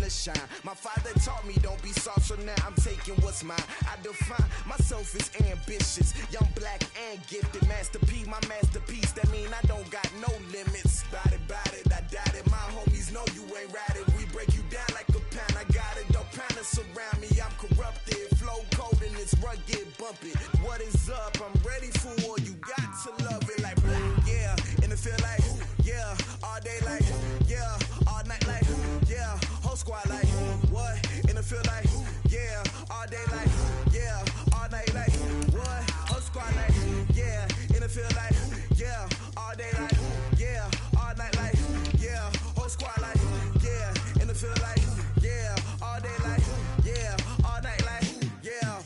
to shine. My father taught me don't be soft, so now I'm taking what's mine. I define myself as ambitious, young, black, and gifted. Master P, my masterpiece. That mean I don't got no limits. Bout it, I doubt it. My homies know you ain't ratted. We break you down like a pound. I got it, don't pound us around me. I'm corrupted, flow cold and it's rugged, bumpy. What is up? I'm ready for war. You got to love it like black, yeah. And it feel like, yeah. All day like, yeah. All night like, yeah. Whole squad like, what? And it feel like, yeah. All day like, yeah. All night like, what? Whole squad like, yeah. And it feel like, yeah. All day like, yeah. All night like, yeah. Whole squad like, yeah. And it feel like, yeah. All day like, yeah. All night like, yeah.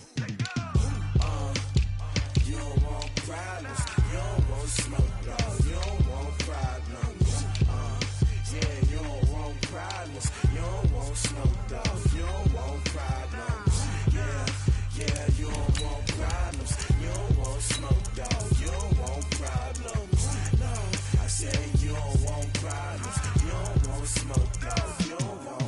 You don't want problems. You don't want smoke, dog. You don't want problems. Yeah, you don't want problems. You don't want smoke, dog. You don't want problems. Yeah, you don't want problems. You don't want smoke, dog. You don't want problems. No, I said you don't want problems. You don't want smoke, dog. You don't want.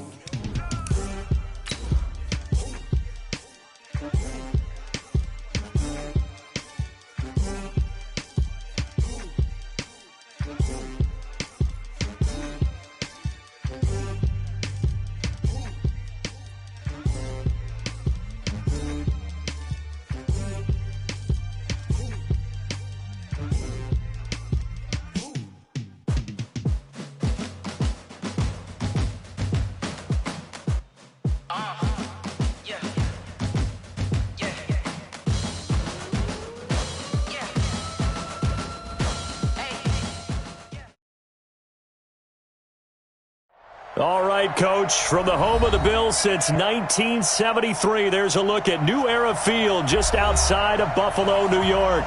All right, Coach, from the home of the Bills since 1973, there's a look at New Era Field just outside of Buffalo, New York.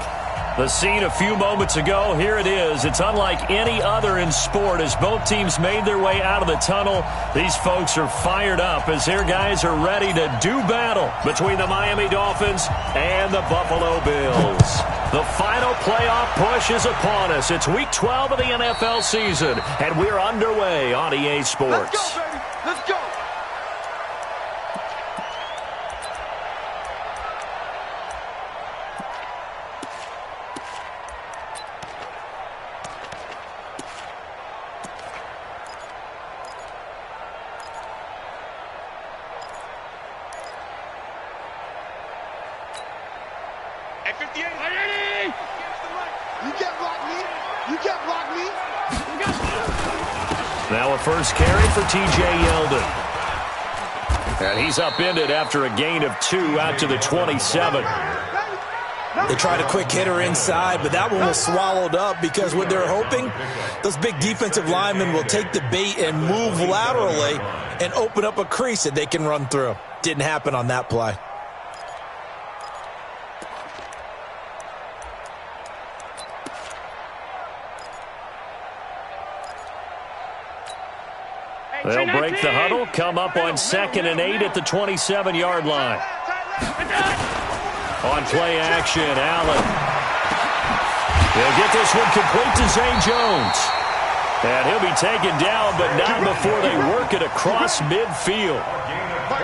The scene a few moments ago, here it is. It's unlike any other in sport as both teams made their way out of the tunnel. These folks are fired up as their guys are ready to do battle between the Miami Dolphins and the Buffalo Bills. The final playoff push is upon us. It's Week 12 of the NFL season, and we're underway on EA Sports. Let's go, baby. Let's go. At 58. You can't block me. You can't block me. Now a first carry for T.J. Yeldon. And he's upended after a gain of 2 out to the 27. They tried a quick hitter inside, but that one was swallowed up because what they're hoping, those big defensive linemen will take the bait and move laterally and open up a crease that they can run through. Didn't happen on that play. They'll break the huddle, come up on 2nd and 8 at the 27-yard line. On play action, Allen. He'll get this one complete to Zay Jones. And he'll be taken down, but not before they work it across midfield.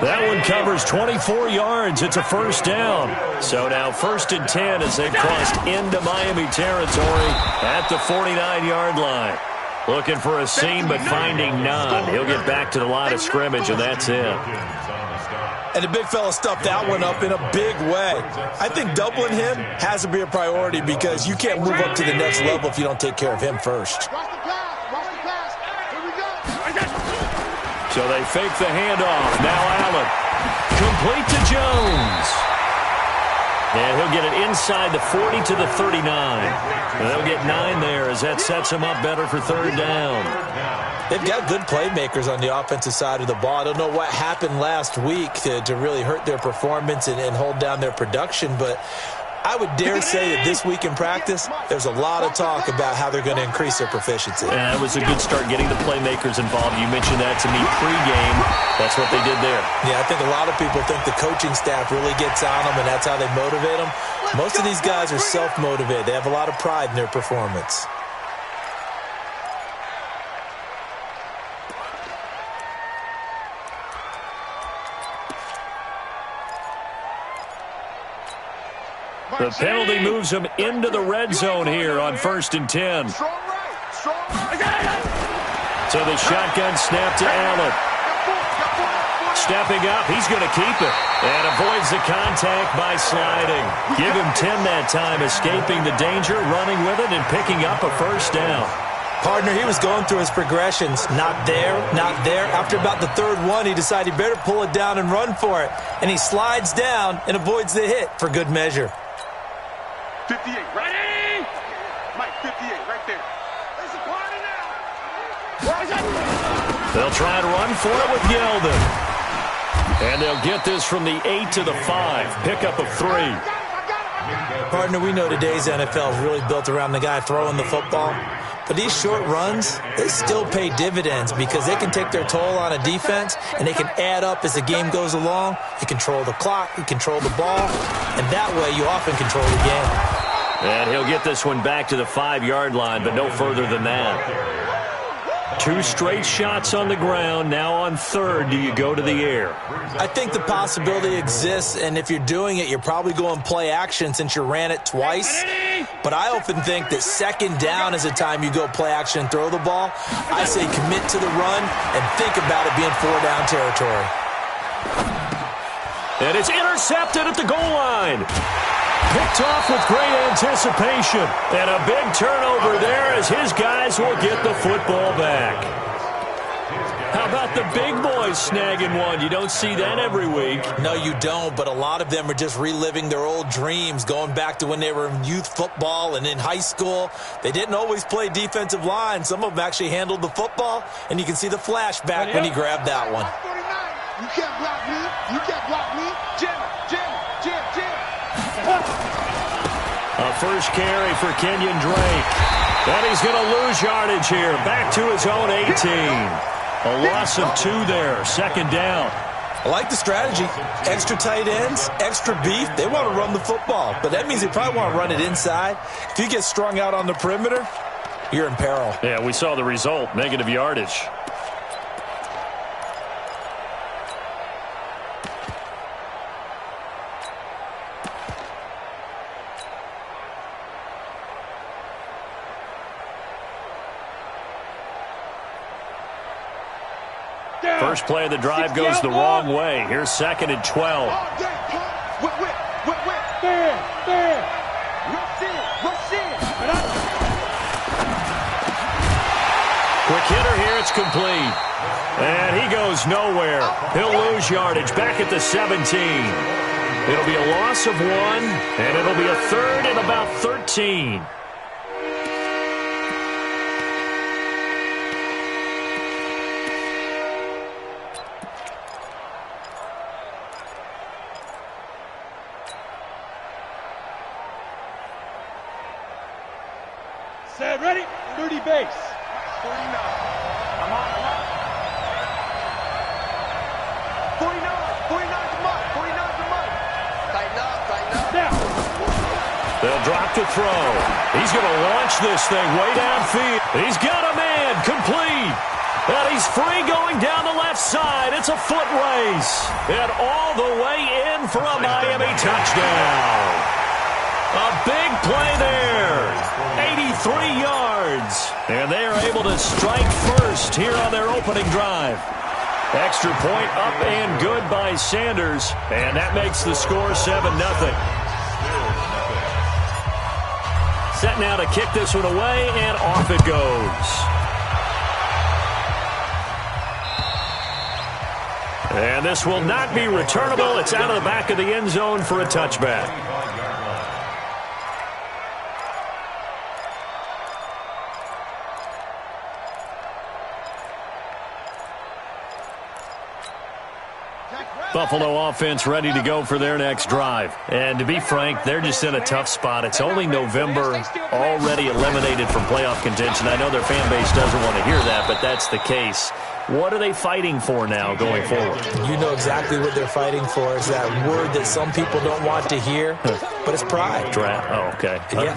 That one covers 24 yards. It's a first down. So now 1st and 10 as they've crossed into Miami territory at the 49-yard line. Looking for a seam, but finding none. He'll get back to the line of scrimmage, and that's it. And the big fella stuffed that one up in a big way. I think doubling him has to be a priority because you can't move up to the next level if you don't take care of him first. Watch the pass. Watch the pass. Here we go. So they fake the handoff. Now Allen. Complete to Jones. And he'll get it inside the 40 to the 39. And they'll get 9 there as that sets him up better for 3rd down. They've got good playmakers on the offensive side of the ball. I don't know what happened last week to really hurt their performance and hold down their production, but I would dare say that this week in practice, there's a lot of talk about how they're going to increase their proficiency. Yeah, it was a good start getting the playmakers involved. You mentioned that to me pregame. That's what they did there. Yeah, I think a lot of people think the coaching staff really gets on them, and that's how they motivate them. Most of these guys are self-motivated. They have a lot of pride in their performance. The penalty moves him into the red zone here on 1st and 10. So the shotgun snap to Allen. Stepping up, he's going to keep it. And avoids the contact by sliding. Give him 10 that time, escaping the danger, running with it, and picking up a first down. Partner, he was going through his progressions. Not there, not there. After about the third one, he decided he better pull it down and run for it. And he slides down and avoids the hit for good measure. 58, ready? Mike, 58, right there. There's a party now. They'll try and run for it with Yeldon. And they'll get this from the 8 to the 5. Pickup of 3. Partner, we know today's NFL is really built around the guy throwing the football. But these short runs, they still pay dividends because they can take their toll on a defense and they can add up as the game goes along. You control the clock, you control the ball, and that way you often control the game. And he'll get this one back to the 5-yard line, but no further than that. 2 straight shots on the ground. Now on 3rd, do you go to the air? I think the possibility exists, and if you're doing it, you're probably going play action since you ran it twice. But I often think that 2nd down is the time you go play action and throw the ball. I say commit to the run and think about it being 4-down territory. And it's intercepted at the goal line. Picked off with great anticipation. And a big turnover there as his guys will get the football back. How about the big boys snagging one? You don't see that every week. No, you don't, but a lot of them are just reliving their old dreams, going back to when they were in youth football and in high school. They didn't always play defensive line. Some of them actually handled the football, and you can see the flashback when he grabbed that one. You can't block me. You can't block me. Jim. A first carry for Kenyon Drake. And he's going to lose yardage here. Back to his own 18. A loss of 2 there. 2nd down. I like the strategy. Extra tight ends, extra beef. They want to run the football, but that means they probably want to run it inside. If you get strung out on the perimeter, you're in peril. Yeah, we saw the result. Negative yardage. First play of the drive goes the wrong way. Here's 2nd and 12. Quick hitter here. It's complete. And he goes nowhere. He'll lose yardage back at the 17. It'll be a loss of 1, and it'll be a 3rd and about 13. Ready? 30 base. 49. I'm on. 49. 49 to Mike. 49 to Mike. Tighten up. Now. They'll drop to throw. He's going to launch this thing way downfield. He's got a man complete. And he's free going down the left side. It's a foot race. And all the way in for a Miami touchdown. A big play there. 83 yards. And they are able to strike first here on their opening drive. Extra point up and good by Sanders. And that makes the score 7-0. Set now to kick this one away, and off it goes. And this will not be returnable. It's out of the back of the end zone for a touchback. Buffalo offense ready to go for their next drive. And to be frank, they're just in a tough spot. It's only November, already eliminated from playoff contention. I know their fan base doesn't want to hear that, but that's the case. What are they fighting for now going forward? You know exactly what they're fighting for. Is that word that some people don't want to hear. but it's pride. Draft. Oh, okay. Yeah.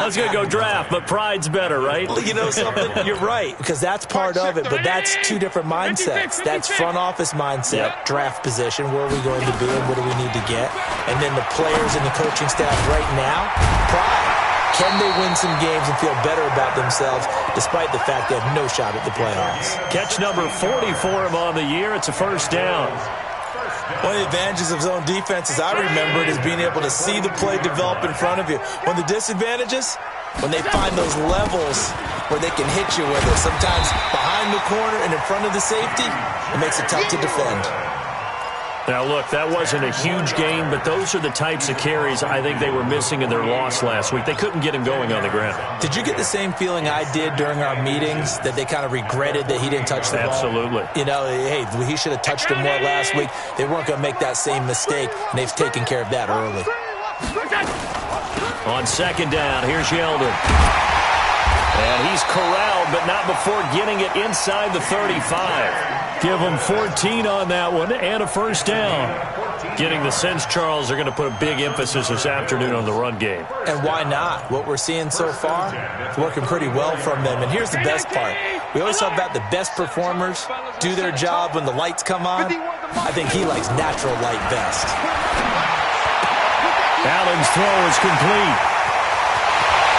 I was going to go draft, but pride's better, right? Well, you know something? You're right, because that's part of it, but that's two different mindsets. That's front office mindset, draft position, where are we going to be and what do we need to get? And then the players and the coaching staff right now, pride. Can they win some games and feel better about themselves despite the fact they have no shot at the playoffs? Catch number 40 for him on the year. It's a first down. One of the advantages of zone defense, as I remember it, is being able to see the play develop in front of you. One of the disadvantages, when they find those levels where they can hit you with it, sometimes behind the corner and in front of the safety, it makes it tough to defend. Now, look, that wasn't a huge gain, but those are the types of carries I think they were missing in their loss last week. They couldn't get him going on the ground. Did you get the same feeling I did during our meetings, that they kind of regretted that he didn't touch the ball? Absolutely. You know, hey, he should have touched him more last week. They weren't going to make that same mistake, and they've taken care of that early. On second down, here's Yeldon. And he's corralled, but not before getting it inside the 35. Give them 14 on that one and a first down. Getting the sense, Charles, they're going to put a big emphasis this afternoon on the run game. And why not? What we're seeing so far, it's working pretty well from them. And here's the best part. We always talk about the best performers do their job when the lights come on. I think he likes natural light best. Allen's throw is complete.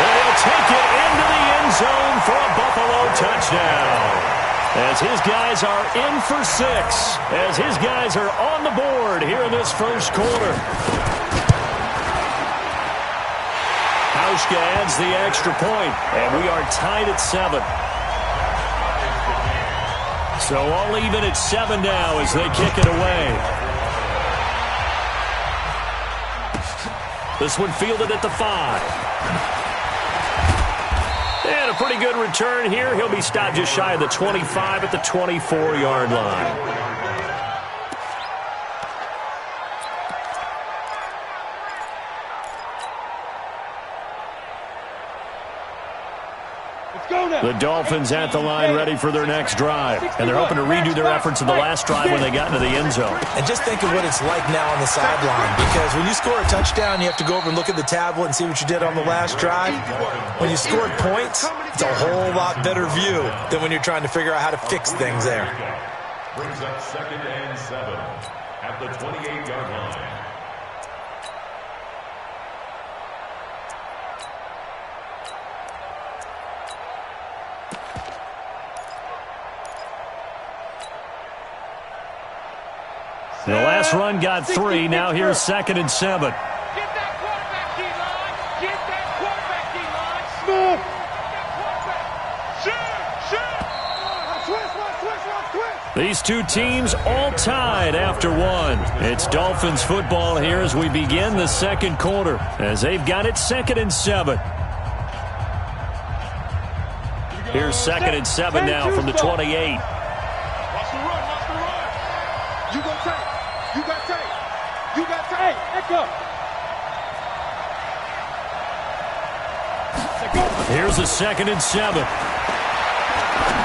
And he'll take it into the end zone for a Buffalo touchdown. As his guys are in for 6. As his guys are on the board here in this first quarter. Hauschka adds the extra point, and we are tied at 7. So all even at 7 now as they kick it away. This one fielded at the 5. And a pretty good return here. He'll be stopped just shy of the 25 at the 24-yard line. The Dolphins at the line ready for their next drive. And they're hoping to redo their efforts in the last drive when they got into the end zone. And just think of what it's like now on the sideline. Because when you score a touchdown, you have to go over and look at the tablet and see what you did on the last drive. When you scored points, it's a whole lot better view than when you're trying to figure out how to fix things there. Brings up 2nd and 7 at the 28-yard line. The last run got 3. Now here's 2nd and 7. Get that quarterback, D-line. Get that quarterback, D-line. Smooth. Shoot. These two teams all tied after 1. It's Dolphins football here as we begin the second quarter. As they've got it 2nd and 7. Here's 2nd and 7 now from the 28. Here's a 2nd and 7.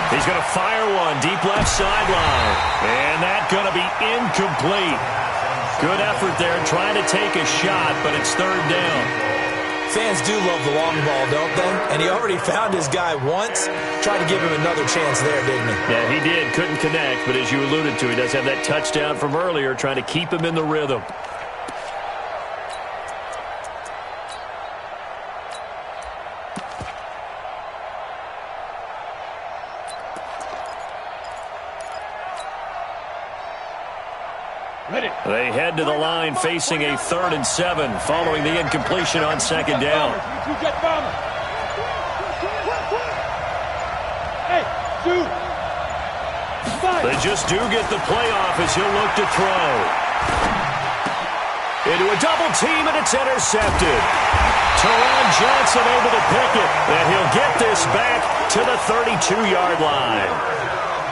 He's going to fire one deep left sideline. And that's going to be incomplete. Good effort there trying to take a shot, but it's 3rd down. Fans do love the long ball, don't they? And he already found his guy once. Tried to give him another chance there, didn't he? Yeah, he did. Couldn't connect, but as you alluded to, he does have that touchdown from earlier, trying to keep him in the rhythm. They head to the line facing a 3rd and 7 following the incompletion on 2nd down. They just do get the playoff as he'll look to throw. Into a double team, and it's intercepted. Teron Johnson able to pick it, and he'll get this back to the 32-yard line.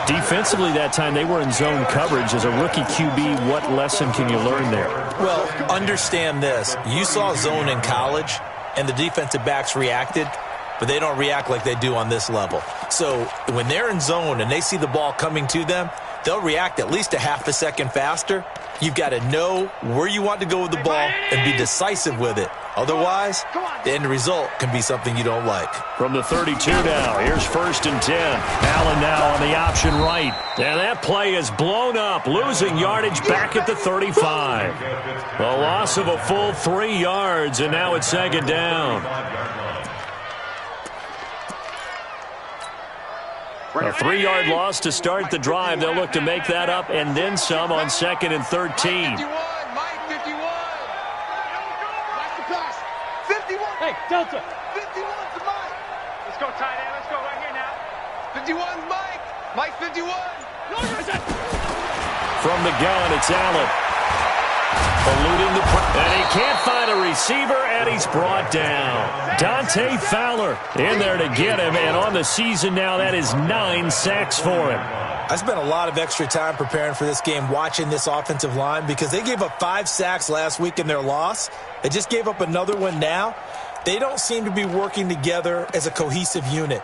Defensively that time, they were in zone coverage. As a rookie QB, what lesson can you learn there? Well, understand this. You saw zone in college, and the defensive backs reacted, but they don't react like they do on this level. So when they're in zone and they see the ball coming to them, they'll react at least a half a second faster. You've got to know where you want to go with the ball and be decisive with it. Otherwise, the end result can be something you don't like. From the 32 now, here's 1st and 10. Allen now on the option right. And that play is blown up, losing yardage back at the 35. A loss of a full 3 yards, and now it's 2nd down. A 3-yard loss to start the drive. They'll look to make that up and then some on 2nd and 13. Mike 51. Watch the pass. 51. Hey, Delta. 51 to Mike. Let's go, tight end. Let's go right here now. 51 Mike. Mike 51. From the gun, it's Allen. Eluding the and he can't find a receiver, and he's brought down. Dante Fowler in there to get him, and on the season now, that is 9 sacks for him. I spent a lot of extra time preparing for this game, watching this offensive line, because they gave up 5 sacks last week in their loss. They just gave up another one now. They don't seem to be working together as a cohesive unit.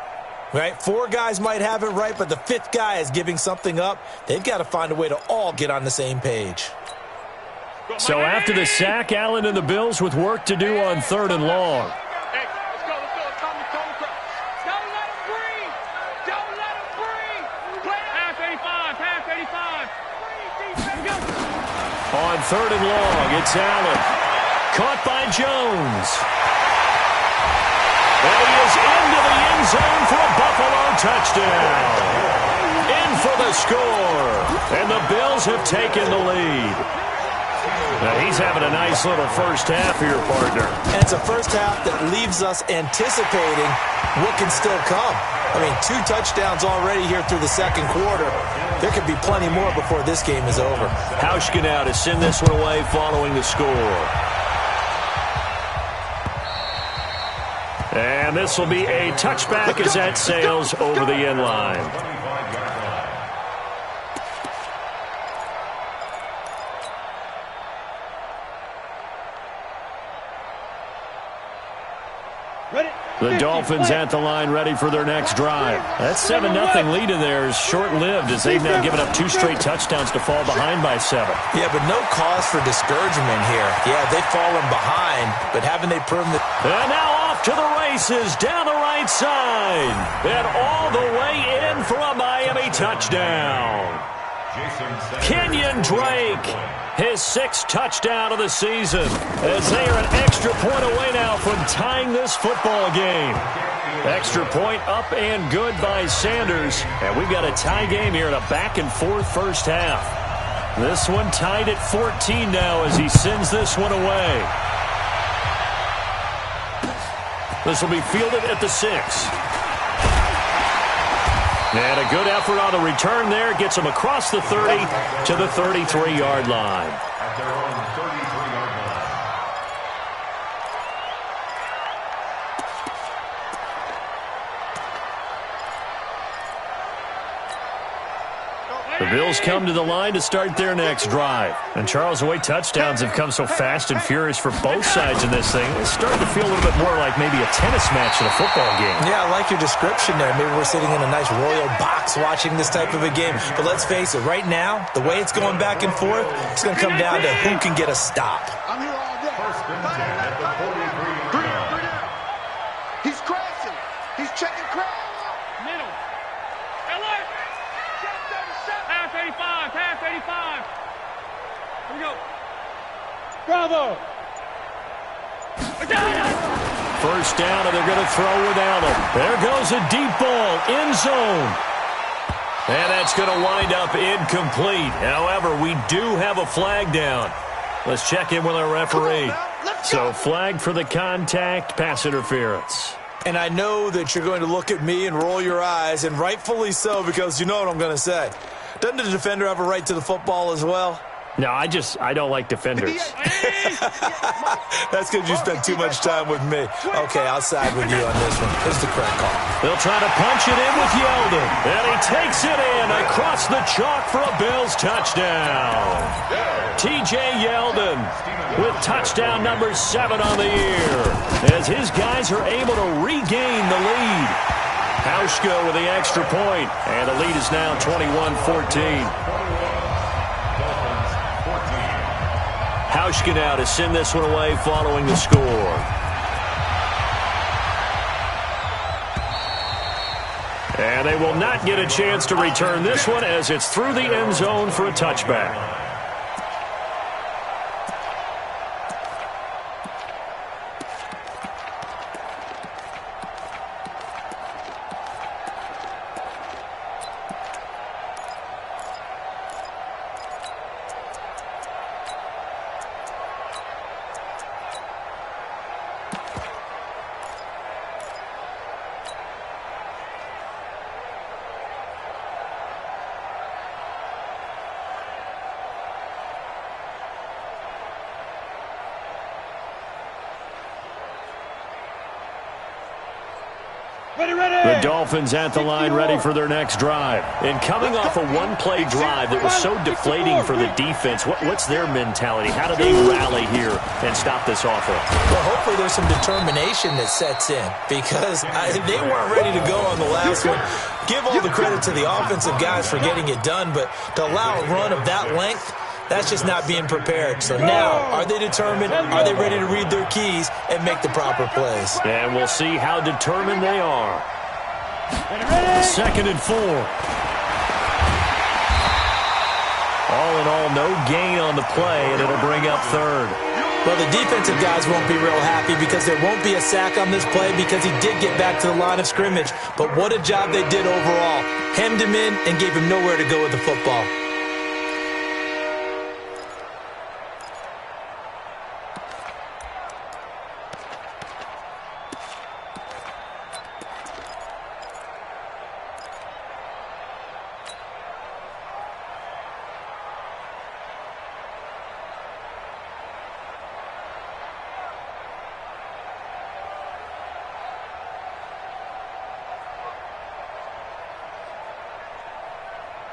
Right? 4 guys might have it right, but the 5th guy is giving something up. They've got to find a way to all get on the same page. So after the sack, Allen and the Bills with work to do on 3rd and long. Hey, let's go. Don't let him breathe. Don't let him breathe. Pass 85. Pass 85. On 3rd and long, it's Allen. Caught by Jones. And he is into the end zone for a Buffalo touchdown. In for the score. And the Bills have taken the lead. Now he's having a nice little first half here, partner. And it's a first half that leaves us anticipating what can still come. I mean, 2 touchdowns already here through the 2nd quarter. There could be plenty more before this game is over. Hauschka now to send this one away following the score. And this will be a touchback as that sails over the end line. The Dolphins at the line ready for their next drive. That 7-0 lead in there is short-lived as they've now given up 2 straight touchdowns to fall behind by 7. Yeah, but no cause for discouragement here. Yeah, they've fallen behind, but haven't they proven that? And now off to the races down the right side. And all the way in for a Miami touchdown. Kenyon Drake, his 6th touchdown of the season, as they are an extra point away now from tying this football game. Extra point up and good by Sanders, and we've got a tie game here in a back-and-forth first half. This one tied at 14 now as he sends this one away. This will be fielded at the 6. And a good effort on the return there. Gets him across the 30 to the 33-yard line. At their own 33-yard line. The Bills come to the line to start their next drive. And Charles, the way touchdowns have come so fast and furious for both sides in this thing, it's starting to feel a little bit more like maybe a tennis match in a football game. Yeah, I like your description there. Maybe we're sitting in a nice royal box watching this type of a game. But let's face it, right now, the way it's going back and forth, it's going to come down to who can get a stop. I'm here all day. 1st and 10 at the 43-yard line. He's crashing. He's checking crash. Middle. Alert. Pass 85. Pass 85. Here we go. Bravo. First down, and they're going to throw without him. There goes a deep ball, end zone. And that's going to wind up incomplete. However, we do have a flag down. Let's check in with our referee. So, flag for the contact, pass interference. And I know that you're going to look at me and roll your eyes, and rightfully so, because you know what I'm going to say. Doesn't the defender have a right to the football as well? No, I don't like defenders. That's because you spent too much time with me. Okay, I'll side with you on this one. Here's the correct call. They'll try to punch it in with Yeldon. And he takes it in across the chalk for a Bills touchdown. T.J. Yeldon with touchdown number 7 on the year, as his guys are able to regain the lead. Hauschka with the extra point, and the lead is now 21-14. Hauschka now to send this one away following the score. And they will not get a chance to return this one as it's through the end zone for a touchback. The Dolphins at the line ready for their next drive. And coming off a one-play drive that was so deflating for the defense, what's their mentality? How do they rally here and stop this offense? Well, hopefully there's some determination that sets in because they weren't ready to go on the last one. Give all the credit to the offensive guys for getting it done, but to allow a run of that length, that's just not being prepared. So now, are they determined? Are they ready to read their keys and make the proper plays? And we'll see how determined they are. 2nd and 4. All in all, no gain on the play, and it'll bring up 3rd. Well, the defensive guys won't be real happy because there won't be a sack on this play because he did get back to the line of scrimmage. But what a job they did overall. Hemmed him in and gave him nowhere to go with the football.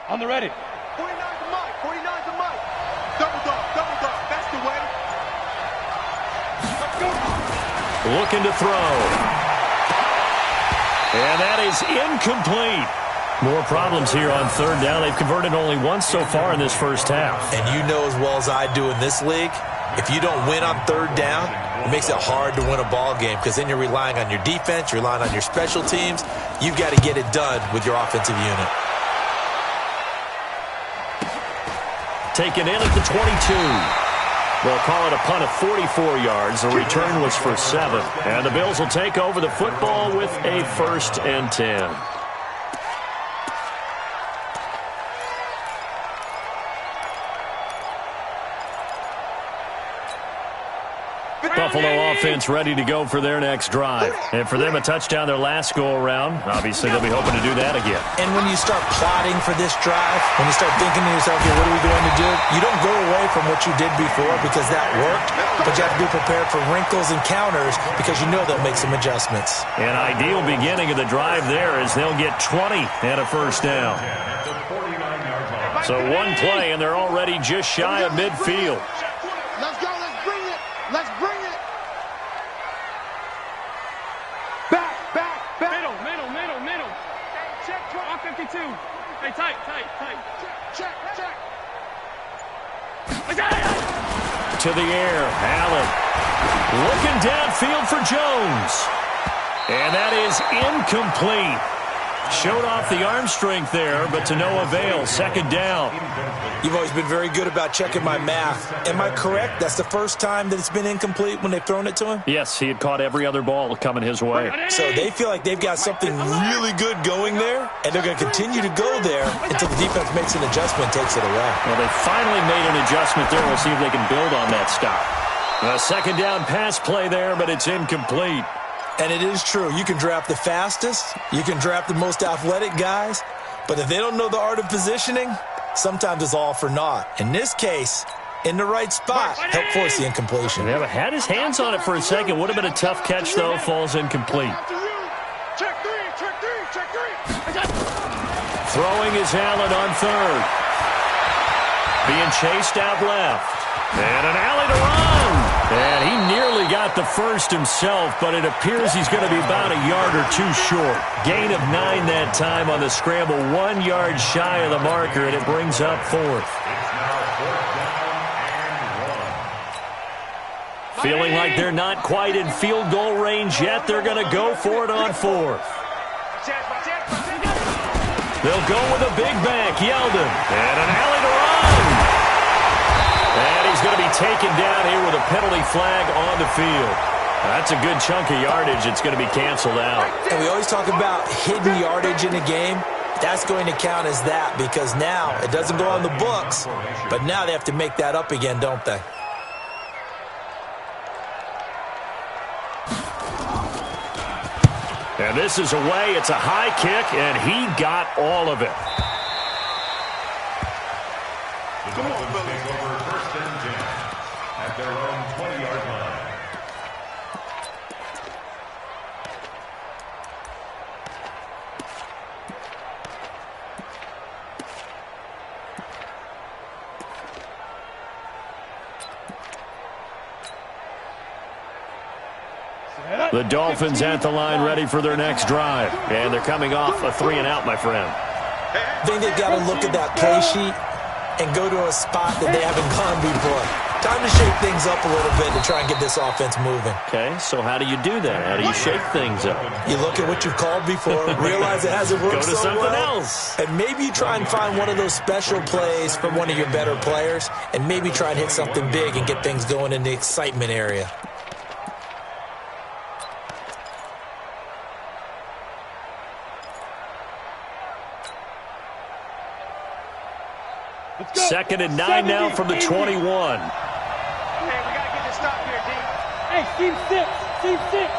On the ready. 49 to Mike. 49 to Mike. Double dog. Double dog. That's the way. Let's go. Looking to throw. And that is incomplete. More problems here on 3rd down. They've converted only once so far in this first half. And you know as well as I do in this league, if you don't win on 3rd down, it makes it hard to win a ball game because then you're relying on your defense, you're relying on your special teams. You've got to get it done with your offensive unit. Taken in at the 22. They'll call it a punt of 44 yards. The return was for 7. And the Bills will take over the football with a 1st and 10. Buffalo offense ready to go for their next drive. And for them, a touchdown their last go-around. Obviously, they'll be hoping to do that again. And when you start plotting for this drive, when you start thinking to yourself, okay, what are we going to do? You don't go away from what you did before because that worked, but you have to be prepared for wrinkles and counters because you know they'll make some adjustments. An ideal beginning of the drive there is they'll get 20 and a 1st down. So one play, and they're already just shy of midfield. Let's go. Let's bring it. Let's bring it. Back. Middle. Check. 52. Hey, tight. Check. To the air, Allen. Looking downfield for Jones. And that is incomplete. Showed off the arm strength there, but to no avail. 2nd down. You've always been very good about checking my math. Am I correct? That's the first time that it's been incomplete when they've thrown it to him? Yes, he had caught every other ball coming his way. So they feel like they've got something really good going there, and they're going to continue to go there until the defense makes an adjustment and takes it away. Well, they finally made an adjustment there. We'll see if they can build on that stop. A 2nd down pass play there, but it's incomplete. And it is true. You can draft the fastest. You can draft the most athletic guys. But if they don't know the art of positioning, sometimes it's all for naught. In this case, in the right spot, help force the incompletion. They had his hands on it for a second. Would have been a tough catch, though. Falls incomplete. Check three. Throwing is Allen on 3rd. Being chased out left. And an alley to run. And he nearly got the 1st himself, but it appears he's going to be about a yard or 2 short. Gain of 9 that time on the scramble, 1 yard shy of the marker, and it brings up 4th. Feeling like they're not quite in field goal range yet. They're going to go for it on fourth. They'll go with a big bank. Yeldon. And an alley to run. And he's going to be taken down here with a penalty flag on the field. That's a good chunk of yardage. It's going to be canceled out. And we always talk about hidden yardage in a game. That's going to count as that because now it doesn't go on the books, but now they have to make that up again, don't they? And this is away. It's a high kick, and he got all of it. The Dolphins take over first and 10 at their own 20-yard line. The Dolphins at the line ready for their next drive. And they're coming off a 3-and-out, my friend. I think they've got to look at that play sheet and go to a spot that they haven't gone before. Time to shake things up a little bit to try and get this offense moving. Okay, so how do you do that? How do you shake things up? You look at what you've called before, realize it hasn't worked Go to so something well, else. and maybe you try and find one of those special plays from one of your better players, and maybe try and hit something big and get things going in the excitement area. Second and 9 now from the 21. Hey, we got to get this stop here, D. Hey, team 6. Team 6.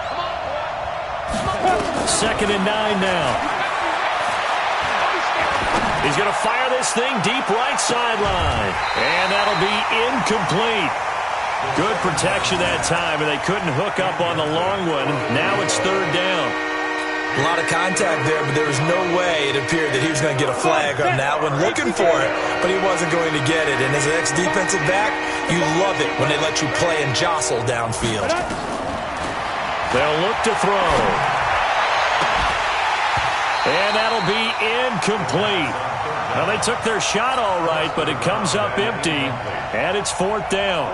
Come on, boy. Second and 9 now. He's going to fire this thing deep right sideline. And that'll be incomplete. Good protection that time, and they couldn't hook up on the long one. Now it's third down. A lot of contact there, but there was no way it appeared that he was going to get a flag on that one. Looking for it, but he wasn't going to get it. And as an ex-defensive back, you love it when they let you play and jostle downfield. They'll look to throw. And that'll be incomplete. Well, they took their shot all right, but it comes up empty, and it's fourth down.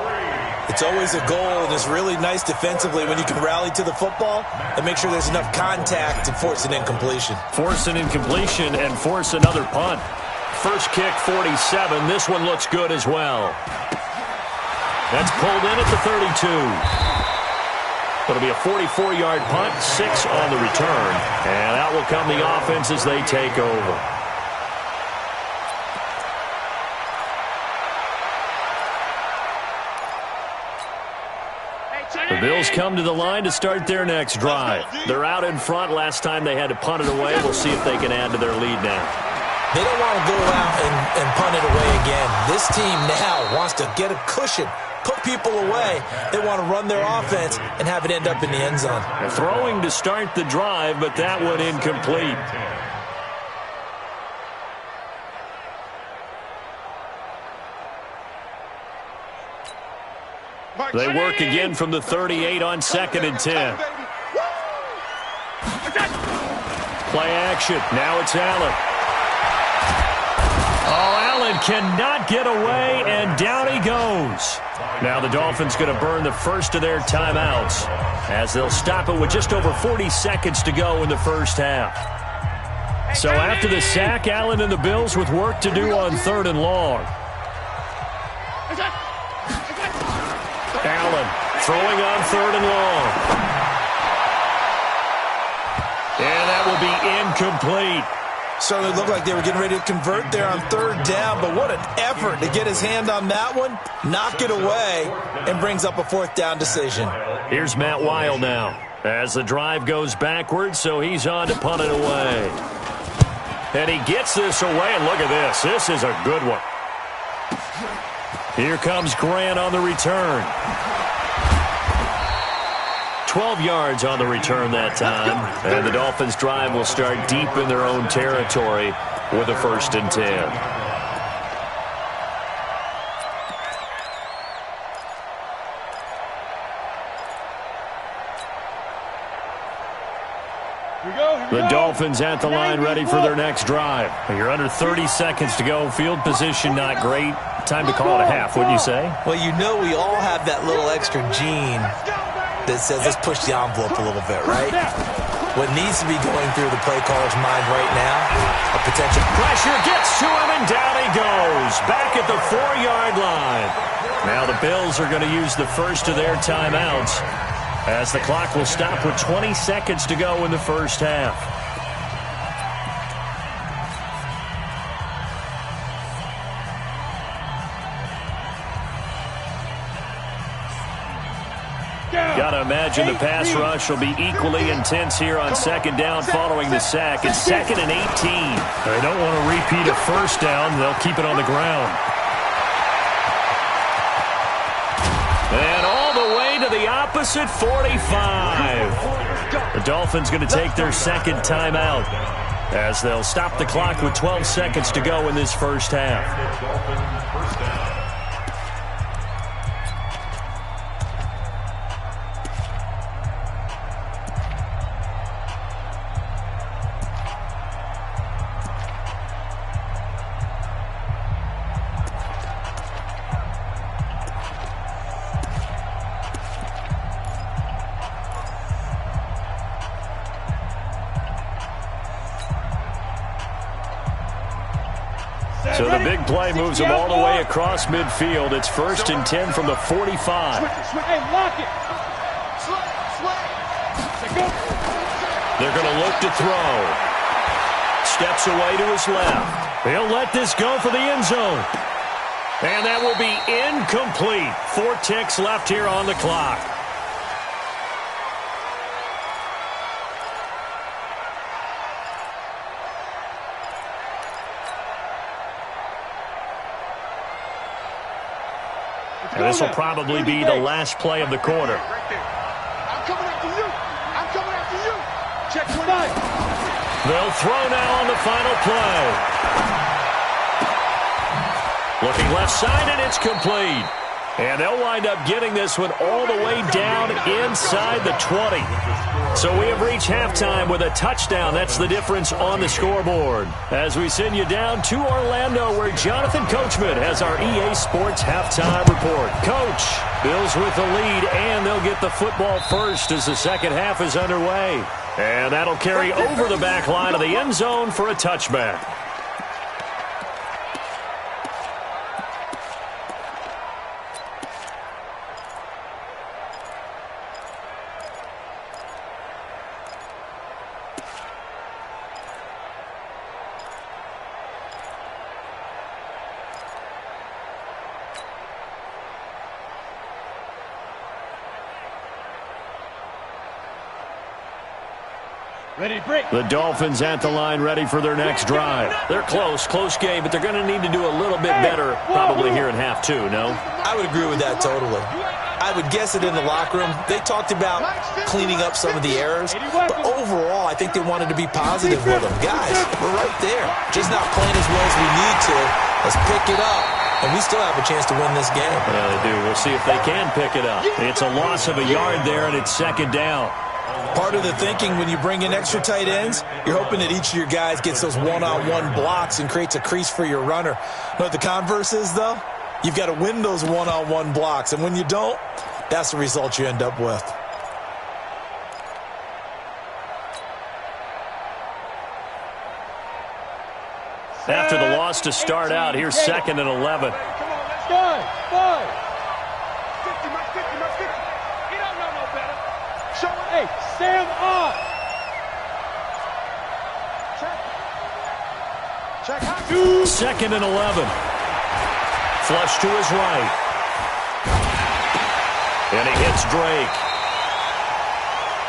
It's always a goal, and it's really nice defensively when you can rally to the football and make sure there's enough contact to force an incompletion. Force an incompletion and force another punt. First kick, 47. This one looks good as well. That's pulled in at the 32. It'll be a 44-yard punt, 6 on the return. And out will come the offense as they take over. The Bills come to the line to start their next drive. They're out in front. Last time they had to punt it away. We'll see if they can add to their lead now. They don't want to go out and punt it away again. This team now wants to get a cushion, put people away. They want to run their offense and have it end up in the end zone. They're throwing to start the drive, but that one incomplete. They work again from the 38 on second and 10. Play action. Now it's Allen. Oh, Allen cannot get away, and down he goes. Now the Dolphins going to burn the first of their timeouts as they'll stop it with just over 40 seconds to go in the first half. So after the sack, Allen and the Bills with work to do on third and long. Allen throwing on third and long. And that will be incomplete. Certainly looked like they were getting ready to convert there on third down, but what an effort to get his hand on that one, knock it away, and brings up a fourth down decision. Here's Matt Weil now as the drive goes backwards, so he's on to punt it away. And he gets this away, and look at this. This is a good one. Here comes Grant on the return. 12 yards on the return that time. And the Dolphins drive will start deep in their own territory with a 1st and 10. The Dolphins at the line ready for their next drive. You're under 30 seconds to go. Field position not great. time to call it a half, wouldn't you say? Well, you know we all have that little extra gene that says let's push the envelope a little bit, right? What needs to be going through the play caller's mind right now, a potential pressure gets to him, and down he goes. Back at the 4-yard line. Now the Bills are going to use the first of their timeouts as the clock will stop with 20 seconds to go in the first half. Got to imagine the pass rush will be equally intense here on second down following the sack. It's 2nd and 18. They don't want to repeat a first down. They'll keep it on the ground. And all the way to the opposite 45. The Dolphins going to take their second timeout as they'll stop the clock with 12 seconds to go in this first half. So the big play moves them all the way across midfield. It's 1st and 10 from the 45. Hey, lock it. They're going to look to throw. Steps away to his left. He'll let this go for the end zone. And that will be incomplete. 4 ticks left here on the clock. And this will probably be the last play of the quarter. I'm coming after you. I'm coming after you. Check 29. They'll throw now on the final play. Looking left side, and it's complete. And they'll wind up getting this one all the way down inside the 20. So we have reached halftime with a touchdown. That's the difference on the scoreboard. As we send you down to Orlando, where Jonathan Coachman has our EA Sports halftime report. Coach, Bills with the lead, and they'll get the football first as the second half is underway. And that'll carry over the back line of the end zone for a touchback. Ready, break. The Dolphins at the line, ready for their next drive. They're close game, but they're going to need to do a little bit better probably here in half 2, no? I would agree with that totally. I would guess it in the locker room. They talked about cleaning up some of the errors, but overall, I think they wanted to be positive with them. Guys, we're right there. Just not playing as well as we need to. Let's pick it up, and we still have a chance to win this game. Yeah, they do. We'll see if they can pick it up. It's a loss of a yard there, and it's second down. Part of the thinking when you bring in extra tight ends, you're hoping that each of your guys gets those one-on-one blocks and creates a crease for your runner. You know what the converse is, though? You've got to win those one-on-one blocks, and when you don't, that's the result you end up with. After the loss to start out, here's 2nd and 11. Come on, let's go. 5. 50, my 50, my 50. You don't know no better. Show it. Hey, stand up. Check. Check. 2nd and 11. Flush to his right. And he hits Drake.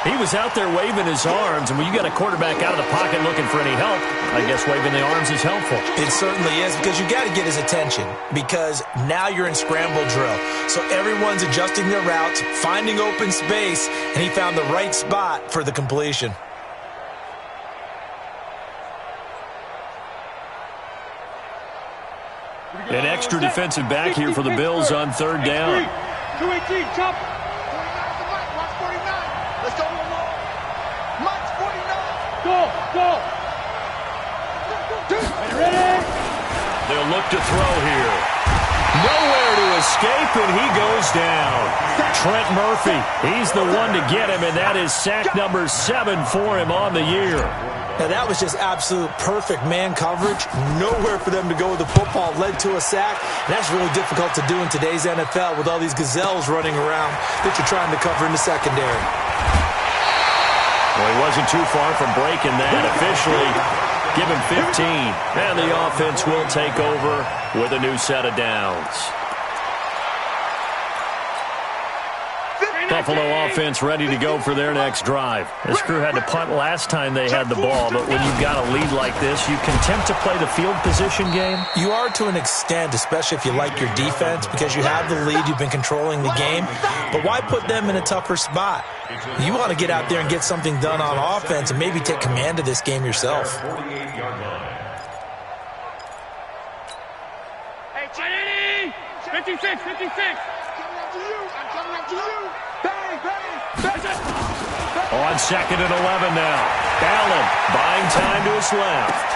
He was out there waving his arms, and when you got a quarterback out of the pocket looking for any help, I guess waving the arms is helpful. It certainly is, because you got to get his attention, because now you're in scramble drill. So everyone's adjusting their routes, finding open space, and he found the right spot for the completion. An extra defensive back here for the Bills on 3rd down. 218, chop. 49 to Mike. Watch 49. Let's go one more. Mike's 49. Go. Ready? They'll look to throw here. Nowhere to escape, and he goes down. Trent Murphy, he's the one to get him, and that is sack number 7 for him on the year. Now, that was just absolute perfect man coverage. Nowhere for them to go with the football. Led to a sack. And that's really difficult to do in today's NFL with all these gazelles running around that you're trying to cover in the secondary. Well, he wasn't too far from breaking that. Officially, give him 15. And the offense will take over with a new set of downs. Buffalo offense ready to go for their next drive. This crew had to punt last time they had the ball, but when you've got a lead like this, you can tempt to play the field position game. You are to an extent, especially if you like your defense, because you have the lead, you've been controlling the game. But why put them in a tougher spot? You want to get out there and get something done on offense and maybe take command of this game yourself. Hey, Cheney! 56, 56! I'm coming up to you! Bang, bang, bang! On 2nd and 11 now. Allen buying time to his left.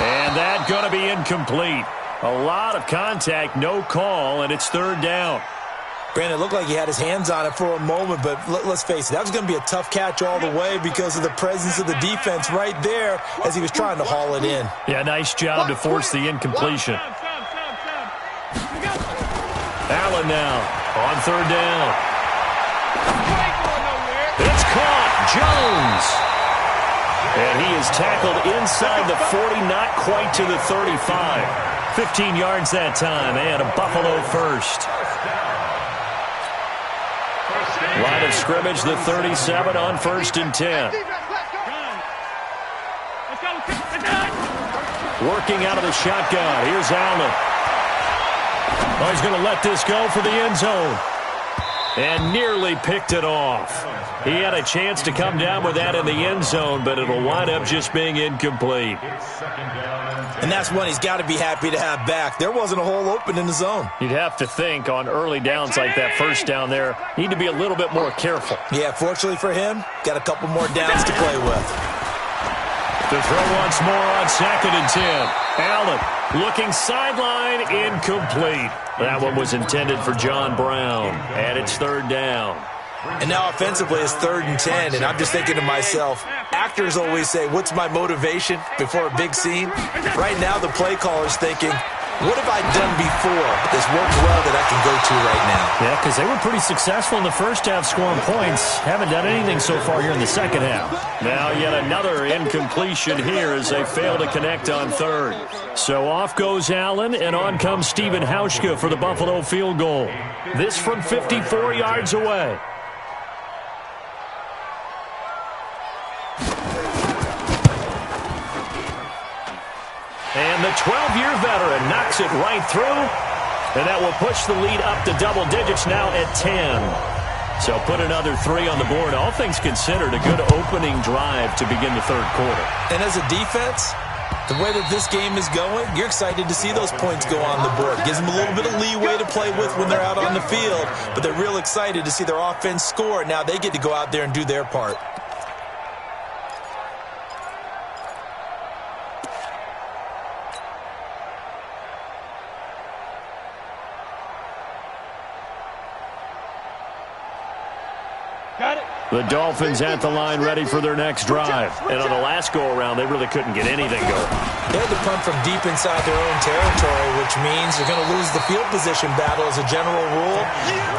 And that going to be incomplete. A lot of contact, no call, and it's 3rd down. Brandon, it looked like he had his hands on it for a moment, but let's face it, that was going to be a tough catch all the way because of the presence of the defense right there as he was trying to haul it in. Yeah, nice job to force the incompletion. Allen now on 3rd down. It's caught. Jones. And he is tackled inside the 40, not quite to the 35. 15 yards that time, and a Buffalo first. Line of scrimmage, the 37 on 1st and 10. Working out of the shotgun. Here's Allen. Oh, he's going to let this go for the end zone. And nearly picked it off. He had a chance to come down with that in the end zone, but it'll wind up just being incomplete. And that's one he's got to be happy to have back. There wasn't a hole open in the zone. You'd have to think on early downs like that first down there, need to be a little bit more careful. Yeah, fortunately for him, got a couple more downs to play with. To throw once more on 2nd and 10. Allen looking sideline, incomplete. That one was intended for John Brown, and it's 3rd down. And now offensively it's 3rd and 10, and I'm just thinking to myself, actors always say, what's my motivation before a big scene? Right now the play caller's thinking, what have I done before that's worked well that I can go to right now? Yeah, because they were pretty successful in the first half scoring points. Haven't done anything so far here in the second half. Now yet another incompletion here as they fail to connect on 3rd. So off goes Allen, and on comes Steven Hauschka for the Buffalo field goal. This from 54 yards away. And the 12-year veteran knocks it right through, and that will push the lead up to double digits now at 10. So put another 3 on the board. All things considered, a good opening drive to begin the 3rd quarter. And as a defense, the way that this game is going, you're excited to see those points go on the board. Gives them a little bit of leeway to play with when they're out on the field, but they're real excited to see their offense score. Now they get to go out there and do their part. The Dolphins at the line ready for their next drive. And on the last go-around, they really couldn't get anything going. They had to punt from deep inside their own territory, which means they're going to lose the field position battle as a general rule.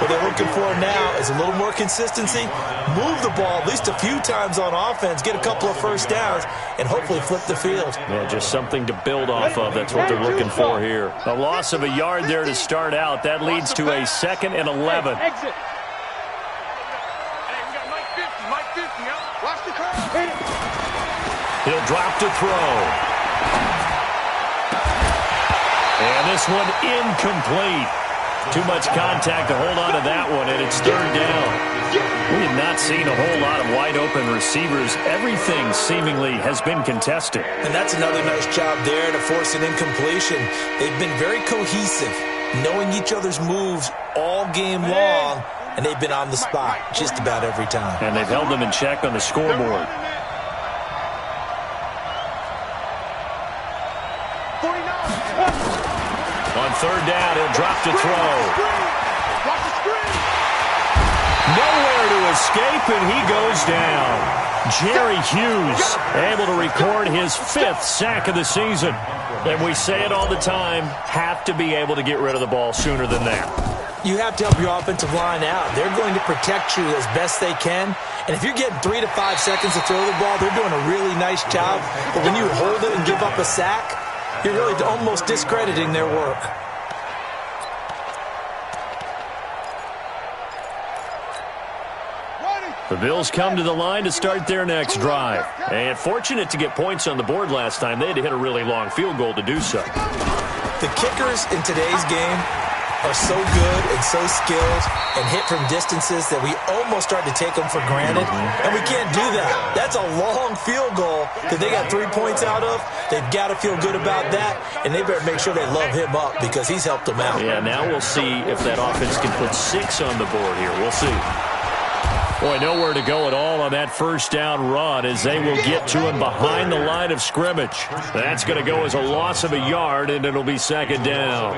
What they're looking for now is a little more consistency, move the ball at least a few times on offense, get a couple of first downs, and hopefully flip the field. Yeah, just something to build off of. That's what they're looking for here. A loss of a yard there to start out. That leads to a 2nd and 11. Exit. Watch the curve. He'll drop to throw. And this one incomplete. Too much contact to hold on to that one, and it's 3rd down. We have not seen a whole lot of wide-open receivers. Everything seemingly has been contested. And that's another nice job there to force an incompletion. They've been very cohesive, knowing each other's moves all game long. And they've been on the spot just about every time. And they've held them in check on the scoreboard. On third down. He'll drop to throw. Nowhere to escape, and he goes down. Jerry Hughes able to record his 5th sack of the season. And we say it all the time, have to be able to get rid of the ball sooner than that. You have to help your offensive line out. They're going to protect you as best they can. And if you're getting 3 to 5 seconds to throw the ball, they're doing a really nice job. But when you hold it and give up a sack, you're really almost discrediting their work. The Bills come to the line to start their next drive. And fortunate to get points on the board last time. They had to hit a really long field goal to do so. The kickers in today's game are so good and so skilled and hit from distances that we almost start to take them for granted. And we can't do that. That's a long field goal that they got 3 points out of. They've got to feel good about that, and they better make sure they love him up because he's helped them out. Yeah, now we'll see if that offense can put 6 on the board here. We'll see. Boy, nowhere to go at all on that first down run as they will get to him behind the line of scrimmage. That's going to go as a loss of a yard, and it'll be second down.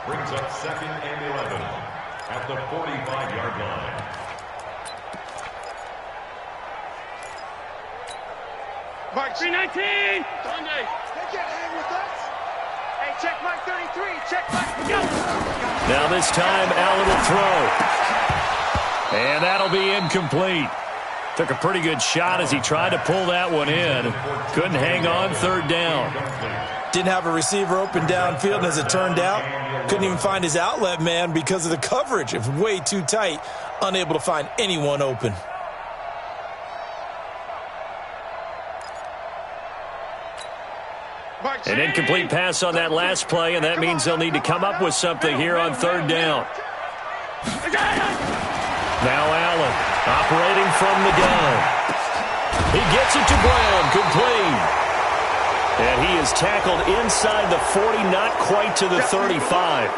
Brings up 2nd and 11 at the 45-yard line. Mark 319. Sunday. They can't hang with us. Hey, check Mike 33. Check Mike. Go. Now this time, Allen will throw. And that'll be incomplete. Took a pretty good shot as he tried to pull that one in. Couldn't hang on, third down. Didn't have a receiver open downfield, and as it turned out, couldn't even find his outlet man because of the coverage. It was way too tight, unable to find anyone open. An incomplete pass on that last play, and that means they'll need to come up with something here on third down. Now Allen operating from the gun. He gets it to Brown, complete. And he is tackled inside the 40, not quite to the 35.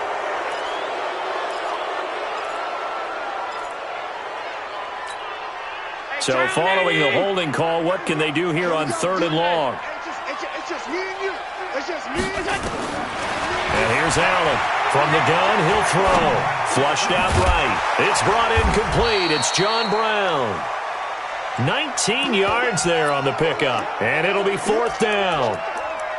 So following the holding call, what can they do here on third and long? It's just me and you. It's just me and you. And here's Allen. From the gun, he'll throw. Flushed out right. It's brought in complete. It's John Brown. 19 yards there on the pickup. And it'll be fourth down.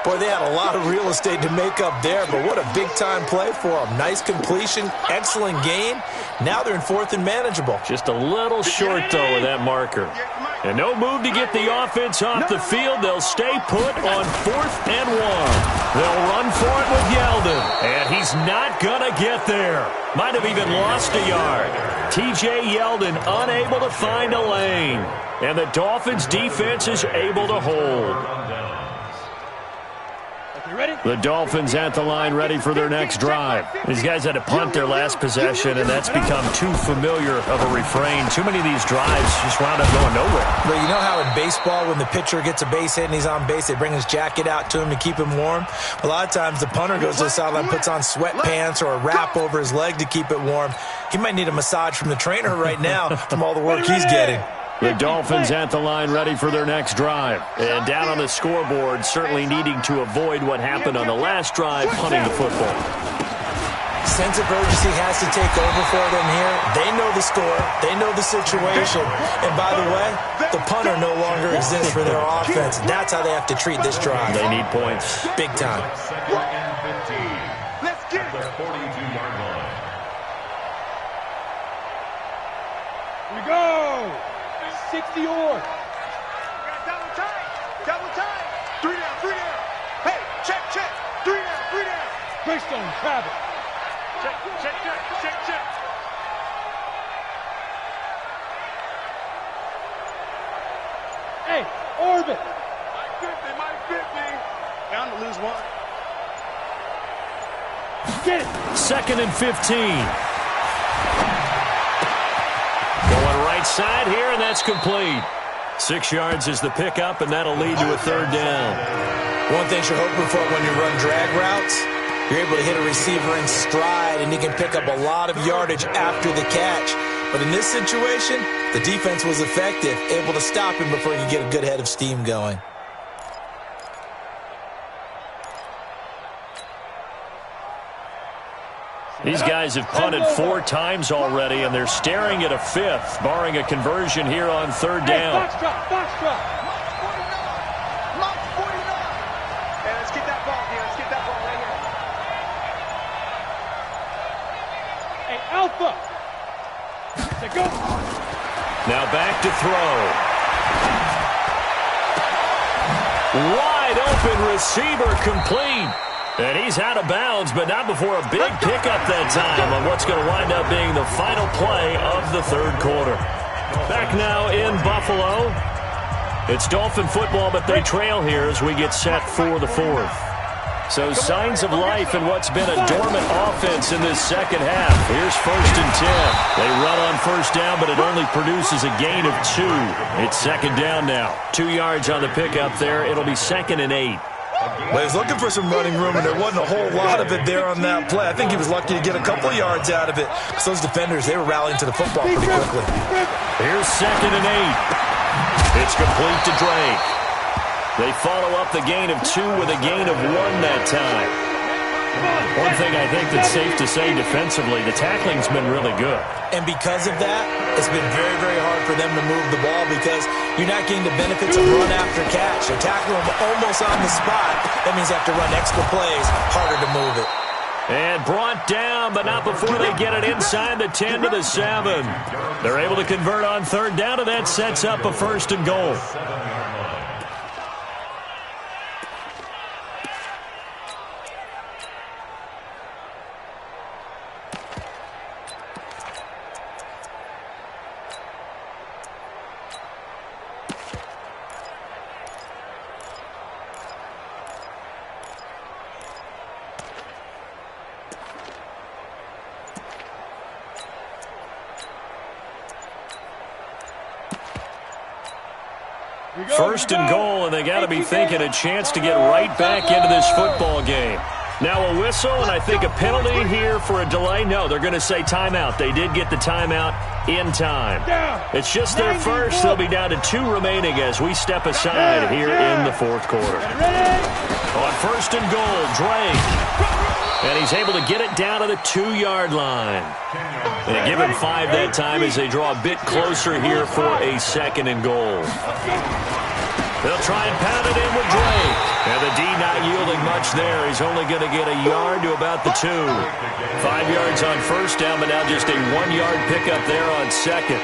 Boy, they had a lot of real estate to make up there, but what a big-time play for them. Nice completion, excellent game. Now they're in fourth and manageable. Just a little short, though, with that marker. And no move to get the offense off the field. They'll stay put on 4th and 1. They'll run for it with Yeldon. And he's not going to get there. Might have even lost a yard. T.J. Yeldon unable to find a lane. And the Dolphins' defense is able to hold. The Dolphins at the line ready for their next drive. These guys had to punt their last possession, and that's become too familiar of a refrain. Too many of these drives just wound up going nowhere. But you know how in baseball, when the pitcher gets a base hit and he's on base, they bring his jacket out to him to keep him warm? A lot of times the punter goes to the sideline, puts on sweatpants or a wrap over his leg to keep it warm. He might need a massage from the trainer right now from all the work he's getting. The Dolphins at the line ready for their next drive. And down on the scoreboard, certainly needing to avoid what happened on the last drive, punting the football. Sense of urgency has to take over for them here. They know the score. They know the situation. And by the way, the punter no longer exists for their offense. That's how they have to treat this drive. They need points. Big time. Let's get it. 42-yard line. We go. 60 or. Double time. Double time. 3 down, 3 down. Hey, check, check. 3 down, 3 down. Greystone, grab it. Check, check, check, check, check. Hey, orbit. Mike 50. Bound to lose one. Get it. 2nd and 15. Going right side here, and that's complete. 6 yards is the pickup, and that'll lead to a third down. One thing you're hoping for when you run drag routes, you're able to hit a receiver in stride, and you can pick up a lot of yardage after the catch. But in this situation, the defense was effective, able to stop him before he could get a good head of steam going. These guys have punted 4 times already, and they're staring at a 5th, barring a conversion here on 3rd down. Box drop. Mark 49. Hey, let's get that ball here. Let's get that ball right here. Hey, Alpha. Let's go. Now back to throw. Wide open receiver complete. And he's out of bounds, but not before a big pickup that time on what's going to wind up being the final play of the 3rd quarter. Back now in Buffalo. It's Dolphin football, but they trail here as we get set for the 4th. So signs of life in what's been a dormant offense in this second half. Here's 1st and 10. They run on 1st down, but it only produces a gain of 2. It's 2nd down now. 2 yards on the pickup there. It'll be 2nd and 8. Well, he's looking for some running room, and there wasn't a whole lot of it there on that play. I think he was lucky to get a couple of yards out of it, because those defenders, they were rallying to the football pretty quickly. Here's 2nd and 8. It's complete to Drake. They follow up the gain of 2 with a gain of 1 that time. One thing I think that's safe to say defensively, the tackling's been really good. And because of that, it's been very, very hard for them to move the ball because you're not getting the benefits of run after catch. They're tackling them almost on the spot. That means they have to run extra plays, harder to move it. And brought down, but not before they get it inside the 10 to the 7. They're able to convert on 3rd down, and that sets up a 1st and goal. First and goal, and they got to be thinking a chance to get right back into this football game. Now a whistle, and I think a penalty here for a delay. No, they're going to say timeout. They did get the timeout in time. It's just their first. They'll be down to 2 remaining as we step aside here in the 4th quarter. On 1st and goal, Drake. And he's able to get it down to the 2-yard line. They give him 5 that time as they draw a bit closer here for a 2nd and goal. They'll try and pound it in with Drake. And the D not yielding much there. He's only going to get a yard to about the 2. 5 yards on 1st down, but now just a 1-yard pickup there on 2nd.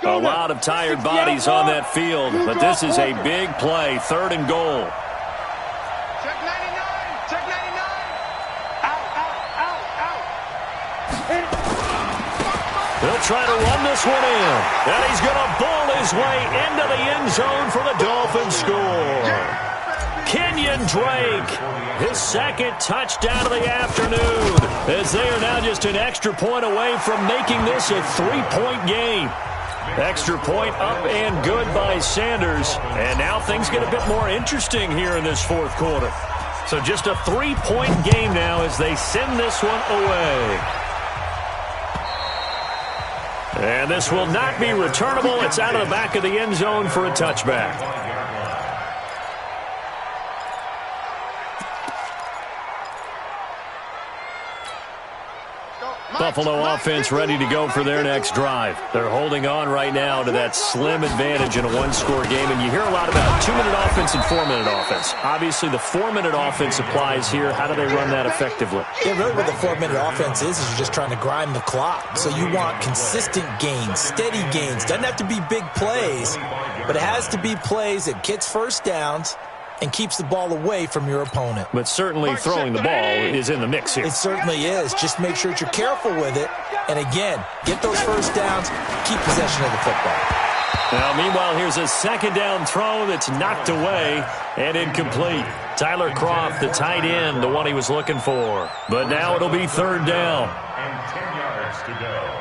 A lot of tired bodies on that field, but this is a big play. 3rd and goal. Check 99. Check 99. Out. They'll try to run this one in. And he's going to bull his way into the end zone for the Dolphins score. Kenyon Drake, his 2nd touchdown of the afternoon, as they are now just an extra point away from making this a 3-point game. Extra point up and good by Sanders. And now things get a bit more interesting here in this 4th quarter. So just a 3-point game now as they send this one away. And this will not be returnable. It's out of the back of the end zone for a touchback. Buffalo offense ready to go for their next drive. They're holding on right now to that slim advantage in a 1-score game. And you hear a lot about 2-minute offense and 4-minute offense. Obviously, the 4-minute offense applies here. How do they run that effectively? Yeah, really what the 4-minute offense is you're just trying to grind the clock. So you want consistent gains, steady gains. Doesn't have to be big plays, but it has to be plays that gets 1st downs and keeps the ball away from your opponent. But certainly throwing the ball is in the mix here. It certainly is. Just make sure that you're careful with it. And again, get those 1st downs, keep possession of the football. Now, meanwhile, here's a 2nd down throw that's knocked away and incomplete. Tyler Croft, the tight end, the one he was looking for. But now it'll be 3rd down. And 10 yards to go.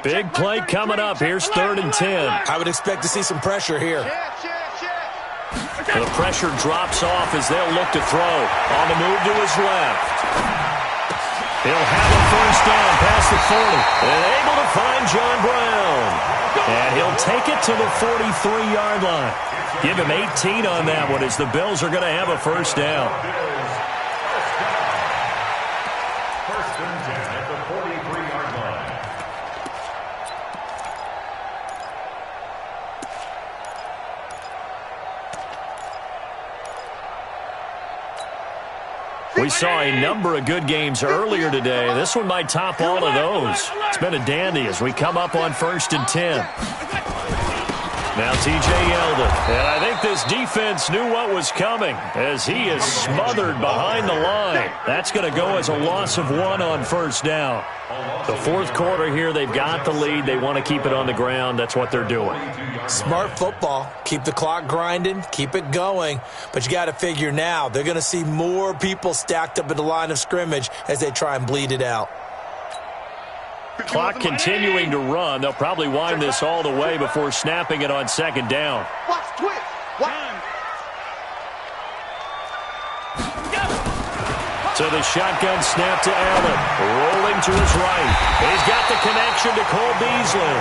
Big play coming up. Here's 3rd and 10. I would expect to see some pressure here. The pressure drops off as they'll look to throw. On the move to his left. He'll have a first down past the 40. And able to find John Brown. And he'll take it to the 43-yard line. Give him 18 on that one as the Bills are going to have a first down. First and 10 at the 43-yard line. We saw a number of good games earlier today. This one might top all of those. It's been a dandy as we come up on first and 10. Now T.J. Yeldon. And I think this defense knew what was coming as he is smothered behind the line. That's going to go as a loss of 1 on first down. The fourth quarter here, they've got the lead. They want to keep it on the ground. That's what they're doing. Smart football. Keep the clock grinding. Keep it going. But you got to figure now they're going to see more people stacked up at the line of scrimmage as they try and bleed it out. Clock continuing to run. They'll probably wind this all the way before snapping it on second down. Watch, twist. So the shotgun snap to Allen. Rolling to his right. He's got the connection to Cole Beasley.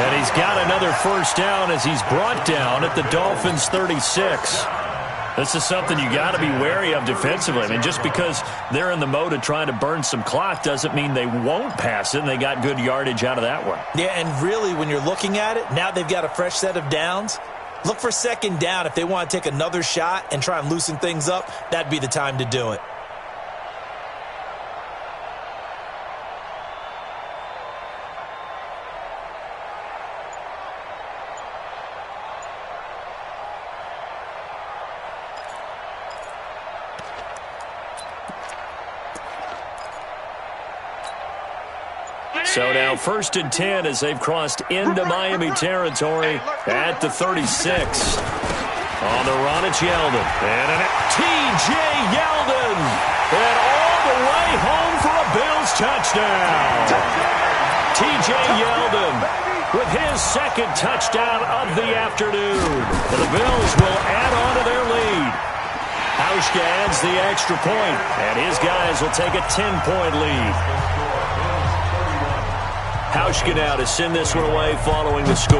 And he's got another first down as he's brought down at the Dolphins' 36. This is something you got to be wary of defensively. I mean, just because they're in the mode of trying to burn some clock doesn't mean they won't pass it, and they got good yardage out of that one. Yeah, and really, when you're looking at it, now they've got a fresh set of downs. Look for second down. If they want to take another shot and try and loosen things up, that'd be the time to do it. So now first and 10 as they've crossed into Miami territory at the 36. On the run, it's Yeldon. And T.J. Yeldon. And all the way home for a Bills touchdown. T.J. Yeldon with his second touchdown of the afternoon. And the Bills will add on to their lead. Hauschka adds the extra point, and his guys will take a 10-point lead. Hauschka now to send this one away following the score.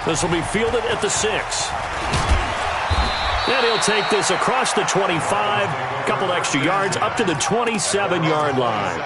This will be fielded at the 6. And he'll take this across the 25, a couple extra yards up to the 27-yard line.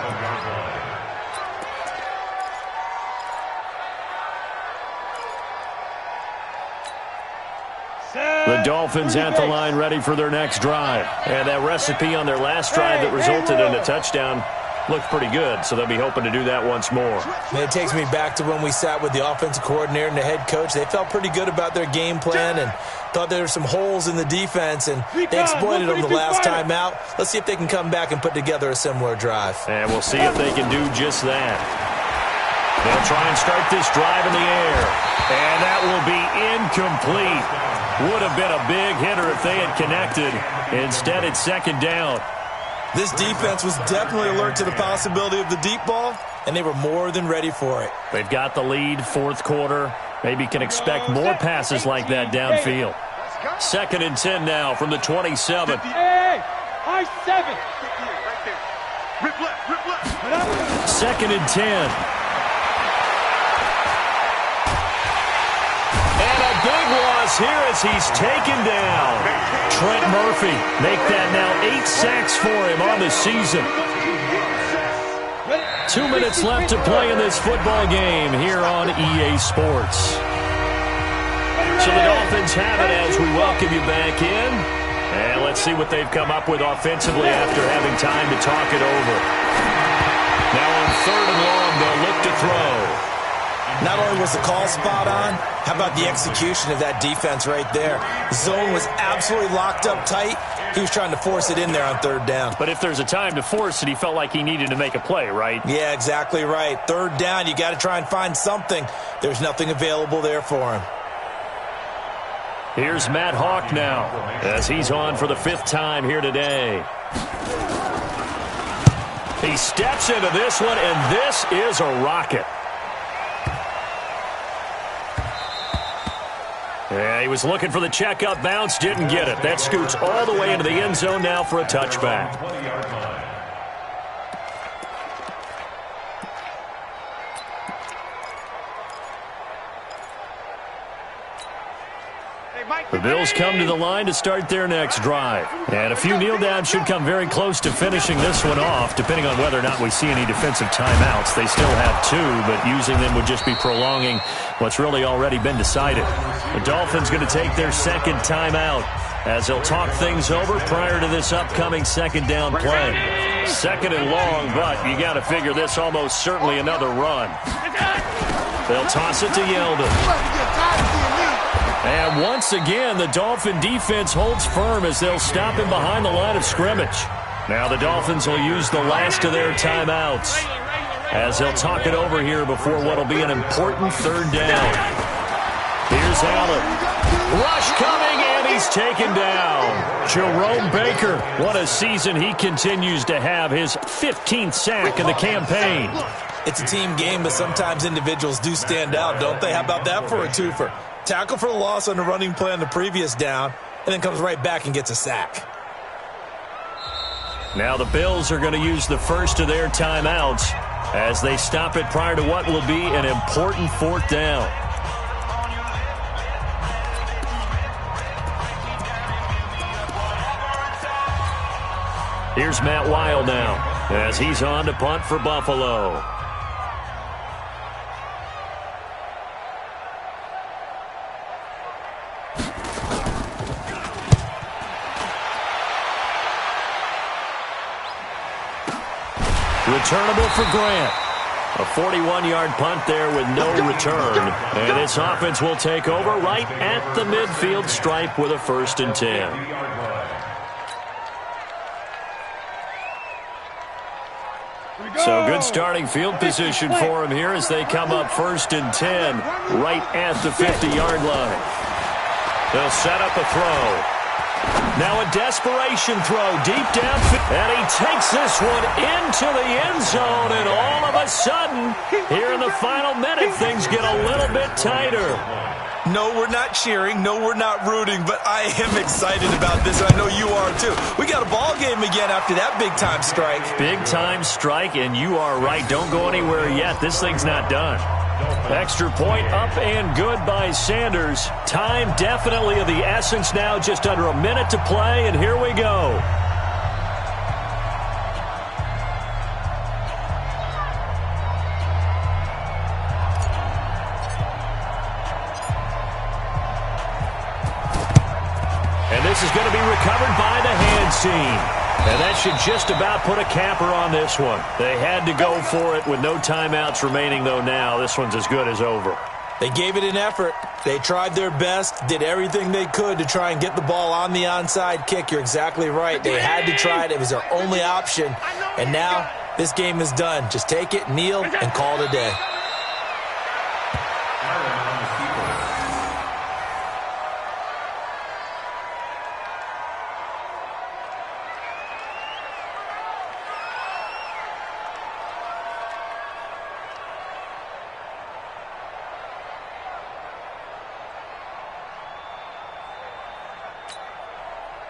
The Dolphins at the line ready for their next drive. And that recipe on their last drive that resulted in a touchdown looked pretty good, so they'll be hoping to do that once more. And it takes me back to when we sat with the offensive coordinator and the head coach. They felt pretty good about their game plan and thought there were some holes in the defense, and they exploited them the last time out. Let's see if they can come back and put together a similar drive. And we'll see if they can do just that. They'll try and start this drive in the air. And that will be incomplete. Would have been a big hitter if they had connected. Instead, it's second down. This defense was definitely alert to the possibility of the deep ball, and they were more than ready for it. They've got the lead, fourth quarter. Maybe can expect more passes like that downfield. Second and 10 now from the 27. Hey, high 7. Right there. Rip left. Second and 10. Big loss here as he's taken down. Trent Murphy make that now 8 sacks for him on the season. 2 minutes left to play in this football game here on EA Sports. So the Dolphins have it as we welcome you back in. And let's see what they've come up with offensively after having time to talk it over. Now on third and long, they'll look to throw. Not only was the call spot on, how about the execution of that defense right there? The zone was absolutely locked up tight. He was trying to force it in there on third down. But if there's a time to force it, he felt like he needed to make a play, right? Yeah, exactly right. Third down, you got to try and find something. There's nothing available there for him. Here's Matt Hawk now as he's on for the 5th time here today. He steps into this one, and this is a rocket. Yeah, he was looking for the checkup bounce, didn't get it. That scoots all the way into the end zone now for a touchback. 20-yard line. The Bills come to the line to start their next drive. And a few kneel downs should come very close to finishing this one off, depending on whether or not we see any defensive timeouts. They still have 2, but using them would just be prolonging what's really already been decided. The Dolphins going to take their second timeout as they'll talk things over prior to this upcoming second down play. Second and long, but you got to figure this almost certainly another run. They'll toss it to Yeldon. And once again, the Dolphin defense holds firm as they'll stop him behind the line of scrimmage. Now the Dolphins will use the last of their timeouts as they'll talk it over here before what will be an important third down. Here's Allen. Rush coming, and he's taken down. Jerome Baker, what a season he continues to have, his 15th sack of the campaign. It's a team game, but sometimes individuals do stand out, don't they? How about that for a twofer? Tackle for the loss on the running play on the previous down, and then comes right back and gets a sack. Now the Bills are going to use the first of their timeouts as they stop it prior to what will be an important fourth down. Here's Matt Weil now as he's on to punt for Buffalo. Returnable for Grant. A 41-yard punt there with no return. And this offense will take over right at the midfield stripe with a 1st and 10. So good starting field position for him here as they come up 1st and 10 right at the 50-yard line. They'll set up a throw. Now a desperation throw deep downfield. And he takes this one into the end zone. And all of a sudden, here in the final minute, things get a little bit tighter. No, we're not cheering. No, we're not rooting. But I am excited about this. I know you are, too. We got a ball game again after that big-time strike. Big-time strike, and you are right. Don't go anywhere yet. This thing's not done. Extra point up and good by Sanders. Time definitely of the essence now. Just under a minute to play, and here we go. And this is going to be recovered by the hand team. And that should just about put a capper on this one. They had to go for it with no timeouts remaining, though, now. This one's as good as over. They gave it an effort. They tried their best, did everything they could to try and get the ball on the onside kick. You're exactly right. They had to try it. It was their only option. And now this game is done. Just take it, kneel, and call it a day.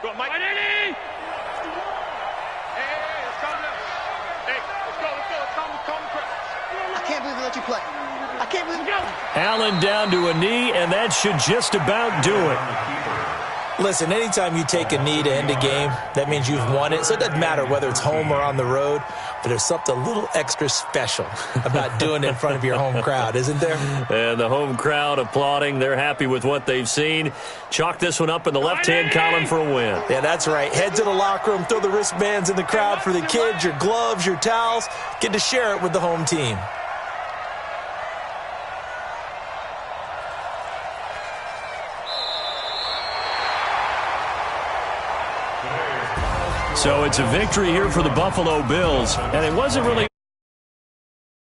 Go, Mike. Hey, let's calm down. Hey, let's go. Calm the crowd. I can't believe we let you play. I can't believe we go. Allen down to a knee, and that should just about do it. Listen, anytime you take a knee to end a game, that means you've won it. So it doesn't matter whether it's home or on the road, but there's something a little extra special about doing it in front of your home crowd, isn't there? And the home crowd applauding. They're happy with what they've seen. Chalk this one up in the left-hand column for a win. Yeah, that's right. Head to the locker room, throw the wristbands in the crowd for the kids, your gloves, your towels. Get to share it with the home team. So it's a victory here for the Buffalo Bills, and it wasn't really